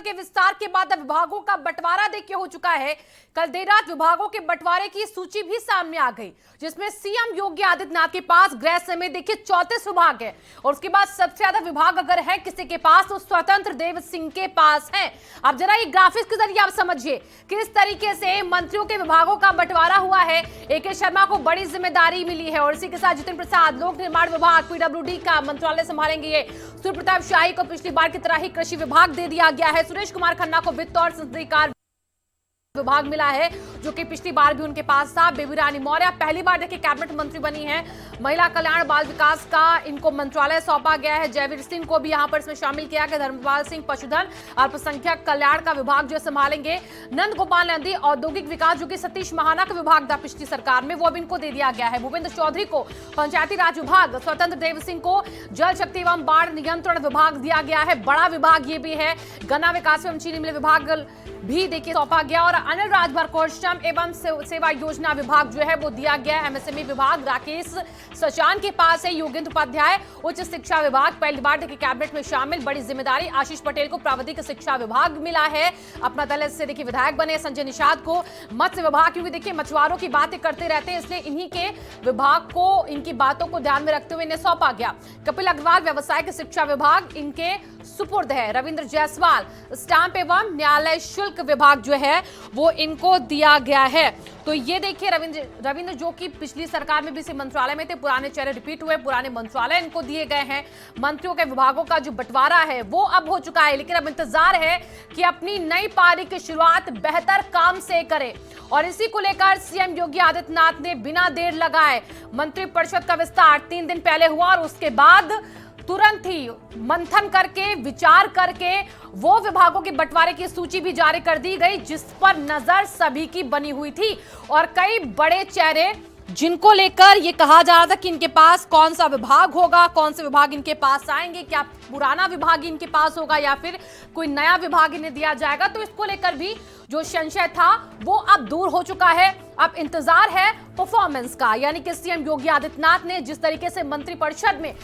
के विस्तार के बाद विभागों का बंटवारा देखिए हो चुका है। कल देर रात विभागों के बंटवारे की सूची भी सामने आ गई, जिसमें सीएम योगी आदित्यनाथ के पास गृह समेत देखिए 34 विभाग है और उसके बाद सबसे ज्यादा विभाग अगर है किसी के पास तो स्वतंत्र देव सिंह के पास है। अब जरा ये ग्राफिक्स के जरिए आप समझिए किस तरीके से मंत्रियों के विभागों का बंटवारा हुआ है। एके शर्मा को बड़ी जिम्मेदारी मिली है और इसी के साथ जितेंद्र प्रसाद लोक निर्माण विभाग पीडब्ल्यूडी का मंत्रालय संभालेंगे। ये सूर्य प्रताप शाही को पिछली बार की तरह ही कृषि विभाग दे दिया गया है। सुरेश कुमार खन्ना को वित्त और संसदीय कार्य विभाग मिला है, जो कि पिछली बार भी उनके पास था। बेबी रानी मौर्य पहली बार देखिए कैबिनेट मंत्री बनी है। महिला कल्याण बाल विकास का इनको मंत्रालय सौंपा गया है। जयवीर सिंह को भी यहां पर इसमें शामिल किया गया। धर्मपाल सिंह पशुधन अल्पसंख्यक कल्याण का विभाग जो संभालेंगे। नंद गोपाल नंदी औद्योगिक विकास, जो कि सतीश महाना का विभाग था पिछली सरकार में, वो अब इनको दे दिया गया है। भूपेंद्र चौधरी को पंचायती राज विभाग, स्वतंत्र देव सिंह को जल शक्ति एवं बाढ़ नियंत्रण विभाग दिया गया है। बड़ा विभाग ये भी है। गन्ना विकास एवं चीनी मिल विभाग भी देखिए सौंपा गया और अनिल राजभर को श्रम एवं सेवा योजना विभाग जो है वो दिया गया। एमएसएमई विभाग राकेश सचान के पास है। योगेंद्र उपाध्याय उच्च शिक्षा विभाग पहली बार देखिए कैबिनेट में शामिल, बड़ी जिम्मेदारी। आशीष पटेल को प्राविधिक शिक्षा विभाग मिला है, अपना दल से देखिए विधायक बने। संजय निषाद को मत्स्य विभाग, क्योंकि देखिए मछुआरों की बातें करते रहते हैं इसलिए इन्हीं के विभाग को इनकी बातों को ध्यान में रखते हुए इन्हें सौंपा गया। कपिल अग्रवाल व्यवसायिक शिक्षा विभाग इनके सुपुर्द है। रविंद्र जायसवाल स्टाम्प एवं न्यायालय शुल्क विभाग जो है वो इनको दिया गया है। तो ये देखिए रविंद्र जो कि पिछली सरकार में भी इसी मंत्रालय में थे, पुराने चेहरे रिपीट हुए, पुराने मंत्रालय इनको दिए गए हैं। मंत्रियों के विभागों का जो बंटवारा है वो अब हो चुका है, लेकिन अब इंतजार है कि अपनी नई पारी की शुरुआत बेहतर काम से करें और इसी को लेकर सीएम योगी आदित्यनाथ ने बिना देर लगाए मंत्रिपरिषद का विस्तार 3 दिन पहले हुआ और उसके बाद तुरंत ही मंथन करके विचार करके वो विभागों के बंटवारे की सूची भी जारी कर दी गई, जिस पर नजर सभी की बनी हुई थी और कई बड़े चेहरे जिनको लेकर ये कहा जा रहा था कि इनके पास कौन सा विभाग होगा, कौन से विभाग इनके पास आएंगे, क्या पुराना विभाग इनके पास होगा या फिर कोई नया विभाग इन्हें दिया जाएगा। तो इसको लेकर भी जो संशय था वो अब दूर हो चुका है। अब इंतजार है परफॉर्मेंस का, यानी कि सीएम योगी आदित्यनाथ ने जिस तरीके से मंत्रिपरिषद में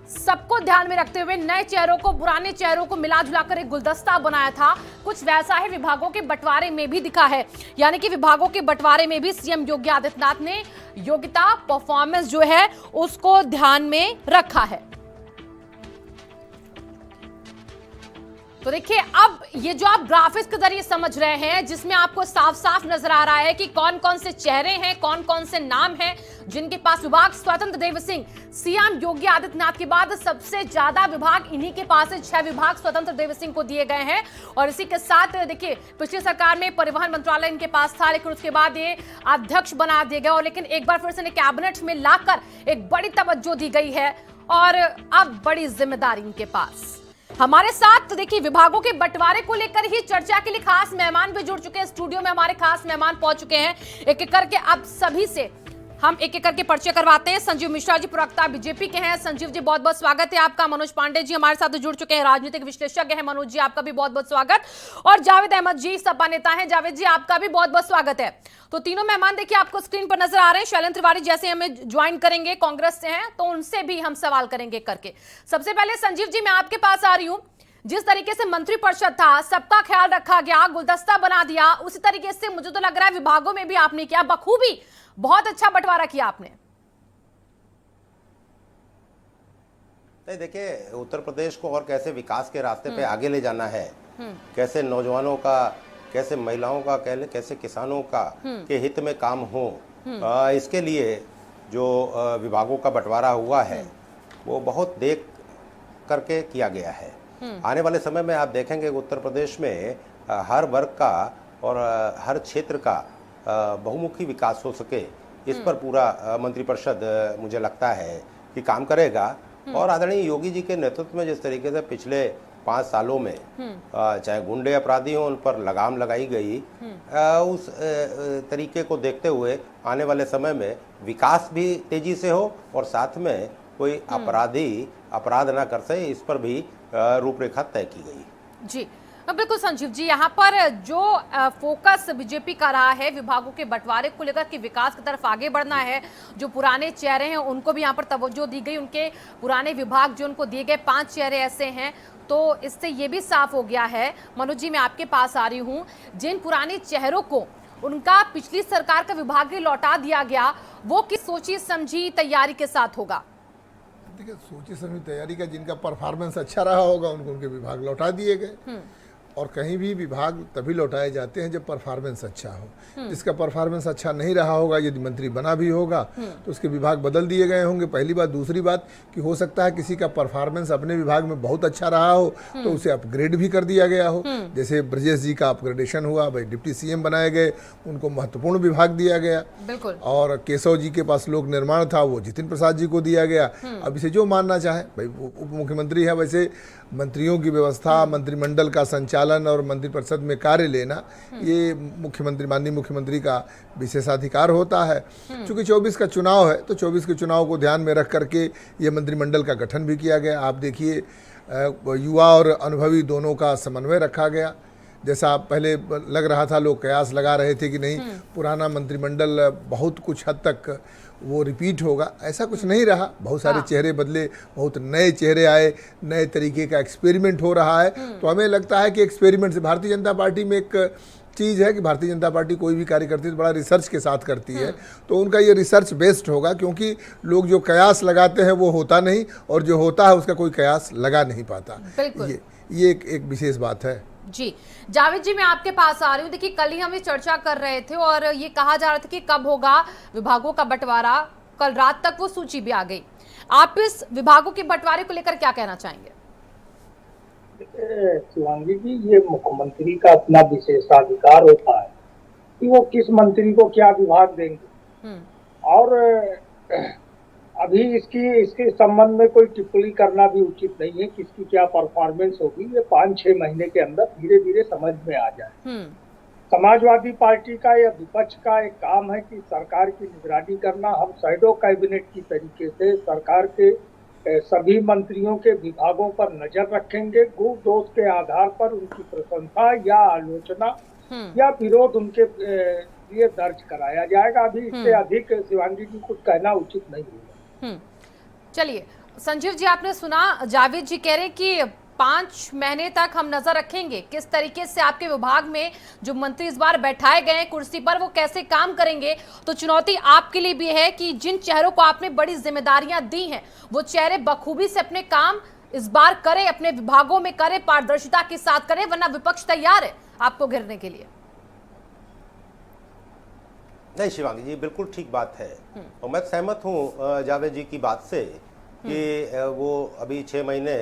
सबको ध्यान में रखते हुए नए चेहरों को पुराने चेहरों को मिला जुलाकर एक गुलदस्ता बनाया था, कुछ वैसा ही विभागों के बंटवारे में भी दिखा है। यानी कि विभागों के बंटवारे में भी सीएम योगी आदित्यनाथ ने योग्यता परफॉर्मेंस जो है उसको ध्यान में रखा है। तो देखिए अब ये जो आप ग्राफिक्स के जरिए समझ रहे हैं, जिसमें आपको साफ साफ नजर आ रहा है कि कौन कौन से चेहरे हैं, कौन कौन से नाम हैं जिनके पास विभाग। स्वतंत्र देव सिंह सीएम योगी आदित्यनाथ के बाद सबसे ज्यादा विभाग इन्हीं के पास है। 6 विभाग स्वतंत्र देव सिंह को दिए गए हैं और इसी के साथ देखिए पिछली सरकार में परिवहन मंत्रालय इनके पास था, लेकिन उसके बाद ये अध्यक्ष बना दिए गए और लेकिन एक बार फिर से कैबिनेट में लाकर एक बड़ी तवज्जो दी गई है और अब बड़ी जिम्मेदारी इनके पास। हमारे साथ तो देखिए विभागों के बंटवारे को लेकर ही चर्चा के लिए खास मेहमान भी जुड़ चुके हैं। स्टूडियो में हमारे खास मेहमान पहुंच चुके हैं। एक एक करके अब सभी से हम एक एक करके परिचय करवाते हैं। संजीव मिश्रा जी प्रवक्ता बीजेपी के हैं। संजीव जी बहुत बहुत स्वागत है आपका। मनोज पांडे जी हमारे साथ जुड़ चुके हैं, राजनीतिक विश्लेषज्ञ हैं। मनोज जी आपका भी बहुत बहुत स्वागत। और जावेद अहमद जी सपा नेता हैं। जावेद जी आपका भी बहुत बहुत स्वागत है। तो तीनों मेहमान देखिए आपको स्क्रीन पर नजर आ रहे हैं। शैलेंद्र तिवारी जैसे हमें ज्वाइन करेंगे, कांग्रेस से हैं, तो उनसे भी हम सवाल करेंगे करके। सबसे पहले संजीव जी मैं आपके पास आ रही हूं। जिस तरीके से मंत्रिपरिषद था, सबका ख्याल रखा गया, गुलदस्ता बना दिया, उसी तरीके से मुझे तो लग रहा है विभागों में भी आपने किया बखूबी, बहुत अच्छा बंटवारा किया आपने। नहीं देखिए, उत्तर प्रदेश को और कैसे विकास के रास्ते पे आगे ले जाना है, कैसे नौजवानों का, कैसे महिलाओं का, कैसे किसानों का के हित में काम हो, इसके लिए जो विभागों का बंटवारा हुआ है वो बहुत देख करके किया गया है। आने वाले समय में आप देखेंगे उत्तर प्रदेश में हर वर्ग का और हर क्षेत्र का बहुमुखी विकास हो सके, इस पर पूरा मंत्रिपरिषद मुझे लगता है कि काम करेगा। और आदरणीय योगी जी के नेतृत्व में जिस तरीके से पिछले 5 सालों में चाहे गुंडे अपराधी हों उन पर लगाम लगाई गई, उस तरीके को देखते हुए आने वाले समय में विकास भी तेजी से हो और साथ में कोई अपराधी अपराध ना कर सके, इस पर भी रूपरेखा तय की गई। जी बिल्कुल संजीव जी, यहाँ पर जो फोकस बीजेपी का रहा है विभागों के बंटवारे को लेकर कि विकास की तरफ आगे बढ़ना है, जो पुराने चेहरे हैं उनको भी यहाँ पर तवज्जो दी गई, उनके पुराने विभाग जो उनको दिए गए 5 चेहरे ऐसे हैं, तो इससे ये भी साफ हो गया है। मनोज जी, मैं आपके पास आ रही हूँ, जिन पुराने चेहरों को उनका पिछली सरकार का विभाग ही लौटा दिया गया, वो किस सोची समझी तैयारी के साथ होगा? देखिए, सोची समझी तैयारी का जिनका परफॉर्मेंस अच्छा रहा होगा उनको उनके विभाग लौटा दिए गए। और कहीं भी विभाग तभी लौटाए जाते हैं जब परफॉर्मेंस अच्छा हो। जिसका परफॉर्मेंस अच्छा नहीं रहा होगा, यदि मंत्री बना भी होगा तो उसके विभाग बदल दिए गए होंगे, पहली बात। दूसरी बात कि हो सकता है किसी का परफॉर्मेंस अपने विभाग में बहुत अच्छा रहा हो तो उसे अपग्रेड भी कर दिया गया हो। जैसे ब्रजेश जी का अपग्रेडेशन हुआ, भाई डिप्टी सीएम बनाए गए, उनको महत्वपूर्ण विभाग दिया गया। बिल्कुल। और केशव जी के पास लोक निर्माण था, वो जितिन प्रसाद जी को दिया गया। अब इसे जो मानना चाहे, भाई उप मुख्यमंत्री है, वैसे मंत्रियों की व्यवस्था, मंत्रिमंडल का संचालन और मंत्रिपरिषद में कार्य लेना, ये मुख्यमंत्री, माननीय मुख्यमंत्री का विशेषाधिकार होता है। चूंकि 24 का चुनाव है तो 24 के चुनाव को ध्यान में रख करके ये मंत्रिमंडल का गठन भी किया गया। आप देखिए, युवा और अनुभवी दोनों का समन्वय रखा गया। जैसा पहले लग रहा था, लोग कयास लगा रहे थे कि नहीं पुराना मंत्रिमंडल बहुत कुछ हद तक वो रिपीट होगा, ऐसा कुछ नहीं रहा। बहुत सारे चेहरे बदले, बहुत नए चेहरे आए, नए तरीके का एक्सपेरिमेंट हो रहा है। तो हमें लगता है कि एक्सपेरिमेंट से भारतीय जनता पार्टी में एक चीज़ है कि भारतीय जनता पार्टी कोई भी कार्य करती है तो बड़ा रिसर्च के साथ करती है। तो उनका ये रिसर्च बेस्ड होगा, क्योंकि लोग जो कयास लगाते हैं वो होता नहीं, और जो होता है उसका कोई कयास लगा नहीं पाता। ये एक विशेष बात है जी। जावेद जी, मैं आपके पास आ रही हूँ। देखिए, कल ही हम ये चर्चा कर रहे थे और ये कहा जा रहा था कि कब होगा विभागों का बंटवारा। कल रात तक वो सूची भी आ गई। आप इस विभागों के बंटवारे को लेकर क्या कहना चाहेंगे? शिवांगी जी, ये मुख्यमंत्री का अपना विशेषाधिकार होता है कि वो किस मंत्री को क्या विभाग देंगे। और अभी इसके संबंध में कोई टिप्पणी करना भी उचित नहीं है, किसकी क्या परफॉर्मेंस होगी। ये 5-6 महीने के अंदर धीरे धीरे समझ में आ जाए। समाजवादी पार्टी का या विपक्ष का एक काम है कि सरकार की निगरानी करना। हम शैडो कैबिनेट की तरीके से सरकार के सभी मंत्रियों के विभागों पर नजर रखेंगे। गुण दोष के आधार पर उनकी प्रशंसा या आलोचना या विरोध उनके लिए दर्ज कराया जाएगा। अभी इससे अधिक शिवांगी जी कुछ कहना उचित नहीं होगा। चलिए संजीव जी, आपने सुना, जावेद जी कह रहे कि 5 महीने तक हम नजर रखेंगे किस तरीके से आपके विभाग में जो मंत्री इस बार बैठाए गए हैं कुर्सी पर वो कैसे काम करेंगे। तो चुनौती आपके लिए भी है कि जिन चेहरों को आपने बड़ी जिम्मेदारियां दी हैं वो चेहरे बखूबी से अपने काम इस बार करें, अपने विभागों में करें, पारदर्शिता के साथ करें, वरना विपक्ष तैयार है आपको घेरने के लिए। नहीं शिवांगी जी, बिल्कुल ठीक बात है और मैं सहमत हूँ जावेद जी की बात से कि वो अभी 6 महीने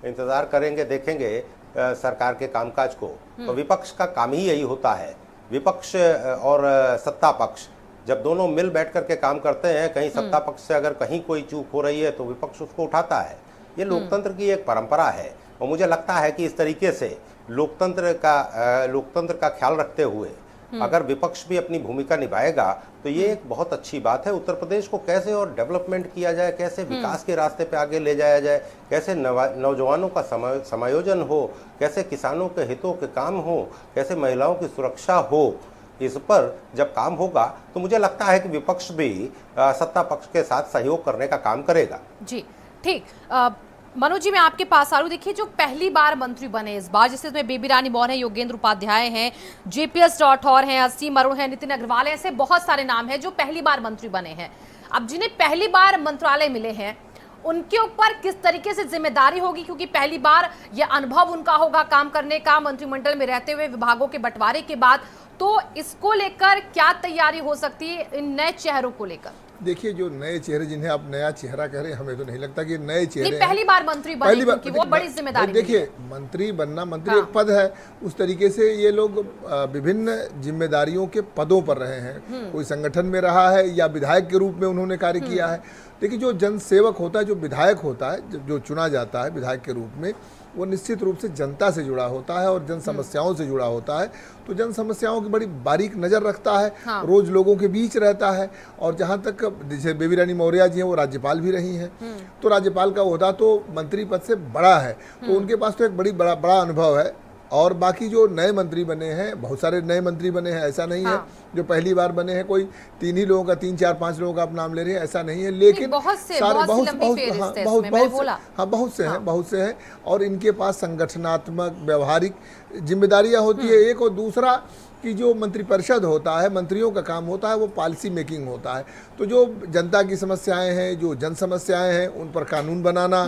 इंतजार करेंगे, देखेंगे सरकार के कामकाज को। तो विपक्ष का काम ही यही होता है। विपक्ष और सत्ता पक्ष जब दोनों मिल बैठ करके काम करते हैं, कहीं सत्ता पक्ष से अगर कहीं कोई चूक हो रही है तो विपक्ष उसको उठाता है। ये लोकतंत्र की एक परंपरा है और मुझे लगता है कि इस तरीके से लोकतंत्र का ख्याल रखते हुए अगर विपक्ष भी अपनी भूमिका निभाएगा तो ये एक बहुत अच्छी बात है। उत्तर प्रदेश को कैसे और डेवलपमेंट किया जाए, कैसे विकास के रास्ते पे आगे ले जाया जाए, कैसे नौजवानों का समायोजन हो, कैसे किसानों के हितों के काम हो, कैसे महिलाओं की सुरक्षा हो, इस पर जब काम होगा तो मुझे लगता है कि विपक्ष भी सत्ता पक्ष के साथ सहयोग करने का काम करेगा। जी ठीक। मनोज जी, मैं आपके पास आ रही हूँ। देखिए, जो पहली बार मंत्री बने इस बार, जैसे इसमें बेबी रानी मौर्य है, योगेंद्र उपाध्याय हैं, जेपीएस राठौर हैं, असीम अरुण हैं, नितिन अग्रवाल हैं, ऐसे बहुत सारे नाम हैं जो पहली बार मंत्री बने हैं। अब जिन्हें पहली बार मंत्रालय मिले हैं उनके ऊपर किस तरीके से जिम्मेदारी होगी, क्योंकि पहली बार ये अनुभव उनका होगा काम करने का मंत्रिमंडल में रहते हुए विभागों के बंटवारे के बाद। तो इसको लेकर क्या तैयारी हो सकती है इन नए चेहरों को लेकर? देखिए, जो नए चेहरे, जिन्हें आप नया चेहरा कह रहे हैं, हमें तो नहीं लगता कि नए चेहरे पहली बार मंत्री बने, क्योंकि वो बड़ी जिम्मेदारी। देखिए, मंत्री बनना, मंत्री एक पद है, उस तरीके से ये लोग विभिन्न जिम्मेदारियों के पदों पर रहे हैं। कोई संगठन में रहा है या विधायक के रूप में उन्होंने कार्य किया है। देखिए, जो जनसेवक होता है, जो विधायक होता है, जो चुना जाता है विधायक के रूप में, वो निश्चित रूप से जनता से जुड़ा होता है और जन समस्याओं से जुड़ा होता है। तो जन समस्याओं की बड़ी बारीक नज़र रखता है, रोज लोगों के बीच रहता है। और जहाँ तक जैसे बेबी रानी मौर्य जी हैं, वो राज्यपाल भी रही हैं, तो राज्यपाल का ओहदा तो मंत्री पद से बड़ा है, तो उनके पास तो एक बड़ा अनुभव है। और बाकी जो नए मंत्री बने हैं, बहुत सारे नए मंत्री बने हैं, ऐसा नहीं है जो पहली बार बने हैं कोई 3 ही लोगों का, 3 4 5 लोगों का आप नाम ले रहे हैं, ऐसा नहीं है। लेकिन बहुत से हैं, बहुत से हैं और इनके पास संगठनात्मक व्यवहारिक जिम्मेदारियां होती है एक, और दूसरा कि जो मंत्रिपरिषद होता है, मंत्रियों का काम होता है वो पॉलिसी मेकिंग होता है। तो जो जनता की समस्याएं हैं, जो जन समस्याएं हैं, उन पर कानून बनाना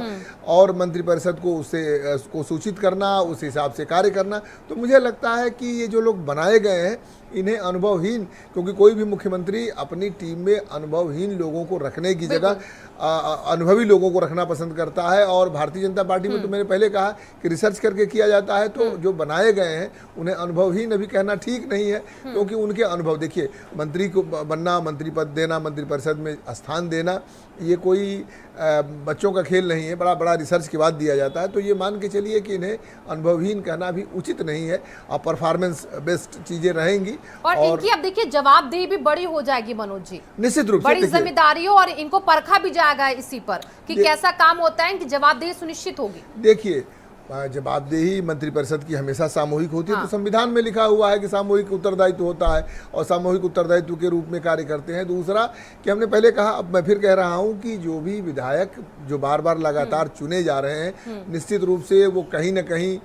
और मंत्रिपरिषद को उसको सूचित करना, उस हिसाब से कार्य करना। तो मुझे लगता है कि ये जो लोग बनाए गए हैं इन्हें अनुभवहीन, क्योंकि कोई भी मुख्यमंत्री अपनी टीम में अनुभवहीन लोगों को रखने की जगह अनुभवी लोगों को रखना पसंद करता है। और भारतीय जनता पार्टी में तो मैंने पहले कहा कि रिसर्च करके किया जाता है, तो जो बनाए गए हैं उन्हें अनुभवहीन अभी कहना ठीक नहीं है, क्योंकि उनके अनुभव, देखिए मंत्री को बनना, मंत्री पद देना, मंत्रिपरिषद में स्थान देना, ये कोई बच्चों का खेल नहीं है, बड़ा बड़ा रिसर्च के बाद दिया जाता है। तो ये मान के चलिए कि इन्हें अनुभवहीन कहना भी उचित नहीं है, और परफॉर्मेंस बेस्ड चीजें रहेंगी। और इनकी अब देखिए जवाबदेही भी बड़ी हो जाएगी मनोज जी, निश्चित रूप से बड़ी जिम्मेदारियों, और इनको परखा भी जाएगा इसी पर कि कैसा काम होता है, कि जवाबदेही सुनिश्चित होगी। देखिए जवाबदेही मंत्रिपरिषद की हमेशा सामूहिक होती है, तो संविधान में लिखा हुआ है कि सामूहिक उत्तरदायित्व होता है और सामूहिक उत्तरदायित्व के रूप में कार्य करते हैं। दूसरा कि हमने पहले कहा, अब मैं फिर कह रहा हूं कि जो भी विधायक जो बार बार लगातार चुने जा रहे हैं, निश्चित रूप से वो कहीं ना कहीं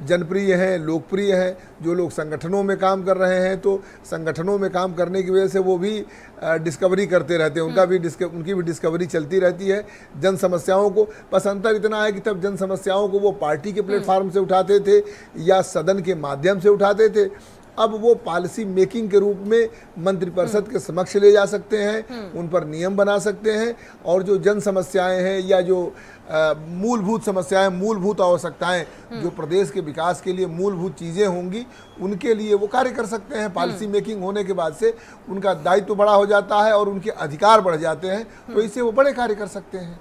जनप्रिय हैं, लोकप्रिय हैं। जो लोग संगठनों में काम कर रहे हैं, तो संगठनों में काम करने की वजह से वो भी डिस्कवरी करते रहते हैं, उनकी भी डिस्कवरी चलती रहती है जन समस्याओं को। बस अंतर इतना है कि तब जन समस्याओं को वो पार्टी के प्लेटफॉर्म से उठाते थे या सदन के माध्यम से उठाते थे, अब वो पॉलिसी मेकिंग के रूप में मंत्रिपरिषद के समक्ष ले जा सकते हैं, उन पर नियम बना सकते हैं, और जो जन समस्याएं हैं या जो मूलभूत समस्याएं, मूलभूत आवश्यकताएं, जो प्रदेश के विकास के लिए मूलभूत चीज़ें होंगी, उनके लिए वो कार्य कर सकते हैं। पॉलिसी मेकिंग होने के बाद से उनका दायित्व बड़ा हो जाता है और उनके अधिकार बढ़ जाते हैं, तो इससे वो बड़े कार्य कर सकते हैं।